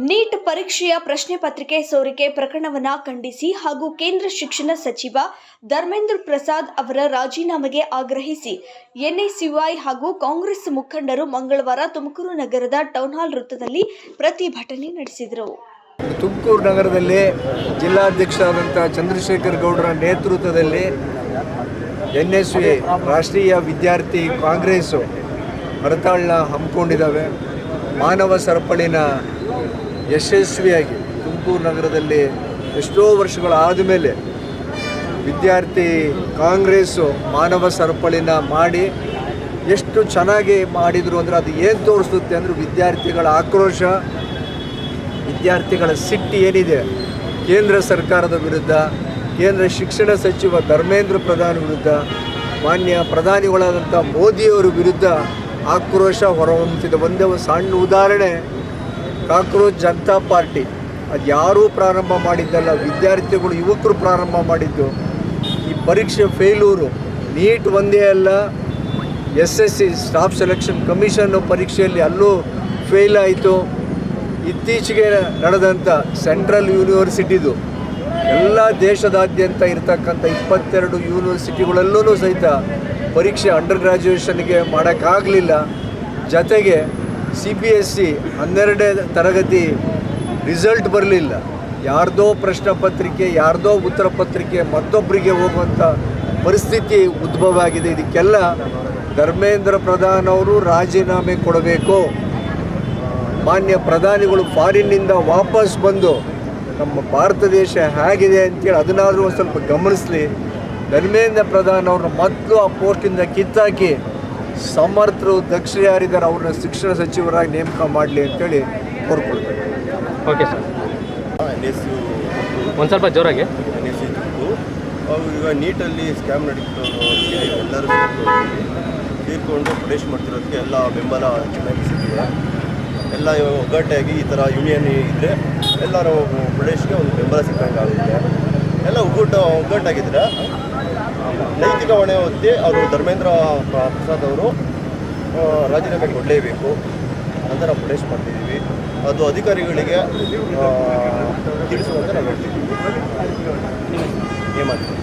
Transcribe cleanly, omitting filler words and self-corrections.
Neat ಪರೀಕ್ಷೆಯ ಪ್ರಶ್ನೆ ಪತ್ರಿಕೆ ಸೋರಿಕೆ ಪ್ರಕರಣವನ್ನು ಖಂಡಿಸಿ ಹಾಗೂ ಕೇಂದ್ರ ಶಿಕ್ಷಣ ಸಚಿವ ಧರ್ಮೇಂದ್ರ ಪ್ರಸಾದ್ ಅವರ ರಾಜೀನಾಮೆಗೆ ಆಗ್ರಹಿಸಿ ಎನ್ಎಸ್ಯುಐ ಹಾಗೂ ಕಾಂಗ್ರೆಸ್ ಮುಖಂಡರು ಮಂಗಳವಾರ ತುಮಕೂರು ನಗರದ ಟೌನ್ ಹಾಲ್ ವೃತ್ತದಲ್ಲಿ ಪ್ರತಿಭಟನೆ ನಡೆಸಿದರು. ತುಮಕೂರು ನಗರದಲ್ಲಿ ಜಿಲ್ಲಾಧ್ಯಕ್ಷರಾದಂಥ ಚಂದ್ರಶೇಖರ್ ಗೌಡರ ನೇತೃತ್ವದಲ್ಲಿ ಎನ್ಎಸ್ಯುಐ ರಾಷ್ಟ್ರೀಯ ವಿದ್ಯಾರ್ಥಿ ಕಾಂಗ್ರೆಸ್ಸು ಹರತಾಳನ್ನ ಹಮ್ಮಿಕೊಂಡಿದ್ದಾವೆ. ಮಾನವ ಸರಪಳಿನ ಯಶಸ್ವಿಯಾಗಿ ತುಮಕೂರು ನಗರದಲ್ಲಿ ಎಷ್ಟೋ ವರ್ಷಗಳಾದ ಮೇಲೆ ವಿದ್ಯಾರ್ಥಿ ಕಾಂಗ್ರೆಸ್ಸು ಮಾನವ ಸರಪಳಿನ ಮಾಡಿ ಎಷ್ಟು ಚೆನ್ನಾಗಿ ಮಾಡಿದರು ಅಂದರೆ ಅದು ಏನು ತೋರಿಸುತ್ತೆ ಅಂದರೆ ವಿದ್ಯಾರ್ಥಿಗಳ ಆಕ್ರೋಶ, ವಿದ್ಯಾರ್ಥಿಗಳ ಸಿಟ್ಟು ಏನಿದೆ ಕೇಂದ್ರ ಸರ್ಕಾರದ ವಿರುದ್ಧ, ಕೇಂದ್ರ ಶಿಕ್ಷಣ ಸಚಿವ ಧರ್ಮೇಂದ್ರ ಪ್ರಧಾನ್ ವಿರುದ್ಧ, ಮಾನ್ಯ ಪ್ರಧಾನಿಗಳಾದಂಥ ಮೋದಿಯವರ ವಿರುದ್ಧ ಆಕ್ರೋಶ ಹೊರಹೊಮ್ಮುತ್ತಿದೆ. ಒಂದೇ ಒಂದು ಸಣ್ಣ ಉದಾಹರಣೆ, ಕಾಕ್ರೋಚ್ ಜನತಾ ಪಾರ್ಟಿ ಅದು ಯಾರೂ ಪ್ರಾರಂಭ ಮಾಡಿದ್ದಲ್ಲ, ವಿದ್ಯಾರ್ಥಿಗಳು ಯುವಕರು ಪ್ರಾರಂಭ ಮಾಡಿದ್ದು. ಈ ಪರೀಕ್ಷೆ ಫೇಲೂರು, ನೀಟ್ ಒಂದೇ ಅಲ್ಲ, SSC ಸ್ಟಾಫ್ ಸೆಲೆಕ್ಷನ್ ಕಮಿಷನ್ ಪರೀಕ್ಷೆಯಲ್ಲಿ ಅಲ್ಲೂ ಫೇಲ್ ಆಯಿತು. ಇತ್ತೀಚೆಗೆ ನಡೆದಂಥ ಸೆಂಟ್ರಲ್ ಯೂನಿವರ್ಸಿಟಿದು ಎಲ್ಲ ದೇಶದಾದ್ಯಂತ ಇರತಕ್ಕಂಥ 22 ಯೂನಿವರ್ಸಿಟಿಗಳಲ್ಲೂ ಸಹಿತ ಪರೀಕ್ಷೆ ಅಂಡರ್ ಗ್ರ್ಯಾಜುಯೇಷನ್ಗೆ ಮಾಡೋಕ್ಕಾಗಲಿಲ್ಲ. ಜೊತೆಗೆ CBSE 12ನೇ ತರಗತಿ ರಿಸಲ್ಟ್ ಬರಲಿಲ್ಲ. ಯಾರ್ದೋ ಪ್ರಶ್ನೆ ಪತ್ರಿಕೆ, ಯಾರ್ದೋ ಉತ್ತರ ಪತ್ರಿಕೆ ಮತ್ತೊಬ್ಬರಿಗೆ ಹೋಗುವಂಥ ಪರಿಸ್ಥಿತಿ ಉದ್ಭವ ಆಗಿದೆ. ಇದಕ್ಕೆಲ್ಲ ಧರ್ಮೇಂದ್ರ ಪ್ರಧಾನ್ ಅವರು ರಾಜೀನಾಮೆ ಕೊಡಬೇಕು. ಮಾನ್ಯ ಪ್ರಧಾನಿಗಳು ಫಾರಿನ್ನಿಂದ ವಾಪಸ್ ಬಂದು ನಮ್ಮ ಭಾರತ ದೇಶ ಹೇಗಿದೆ ಅಂತೇಳಿ ಅದನ್ನಾದರೂ ಒಂದು ಸ್ವಲ್ಪ ಗಮನಿಸಲಿ. ಧರ್ಮೇಂದ್ರ ಪ್ರಧಾನ್ ಅವ್ರನ್ನ ಮೊದಲು ಆ ಪೋಸ್ಟಿಂದ ಕಿತ್ತಾಕಿ ಸಮರ್ಥರು, ದಕ್ಷರು ಯಾರಿದ್ದಾರೆ ಅವ್ರನ್ನ ಶಿಕ್ಷಣ ಸಚಿವರಾಗಿ ನೇಮಕ ಮಾಡಲಿ ಅಂತೇಳಿ ಕೋರ್ಕೊಳ್ತಾರೆ. ಓಕೆ ಸರ್, ಒಂದು ಸ್ವಲ್ಪ ಜೋರಾಗಿ. ಈಗ ನೀಟಲ್ಲಿ ಸ್ಕ್ಯಾಮ್ ನಡೀತು, ಎಲ್ಲರೂ ತೀರ್ಕೊಂಡು ಪ್ರೊಟೆಸ್ಟ್ ಮಾಡ್ತಿರೋದಕ್ಕೆ ಎಲ್ಲ ಬೆಂಬಲ ಚೆನ್ನಾಗಿ ಸಿಕ್ಕಿದೆ. ಎಲ್ಲ ಒಗ್ಗಟ್ಟಾಗಿ ಈ ಥರ ಯೂನಿಯನ್ ಇದ್ದರೆ ಎಲ್ಲರೂ ಪ್ರೊಟೆಸ್ಟ್ಗೆ ಒಂದು ಬೆಂಬಲ ಸಿಕ್ಕಂಗೆ ಆಗುತ್ತೆ. ಎಲ್ಲ ಒಗ್ಗಟ್ಟಾಗಿದ್ದರೆ ನೈತಿಕ ಹೊಣೆ ಹೊತ್ತಿ ಅವರು ಧರ್ಮೇಂದ್ರ ಪ್ರಸಾದ್ ಅವರು ರಾಜೀನಾಮೆ ಕೊಡಲೇಬೇಕು ಅಂತ ನಾವು ಪ್ರೊಟೆಸ್ಟ್ ಮಾಡ್ತಿದ್ದೀವಿ. ಅದು ಅಧಿಕಾರಿಗಳಿಗೆ ತಿಳಿಸುವಂತೆ ನಾವು ಹೇಳ್ತಿದ್ದೀವಿ. ಏಮಾಗ್ತೀವಿ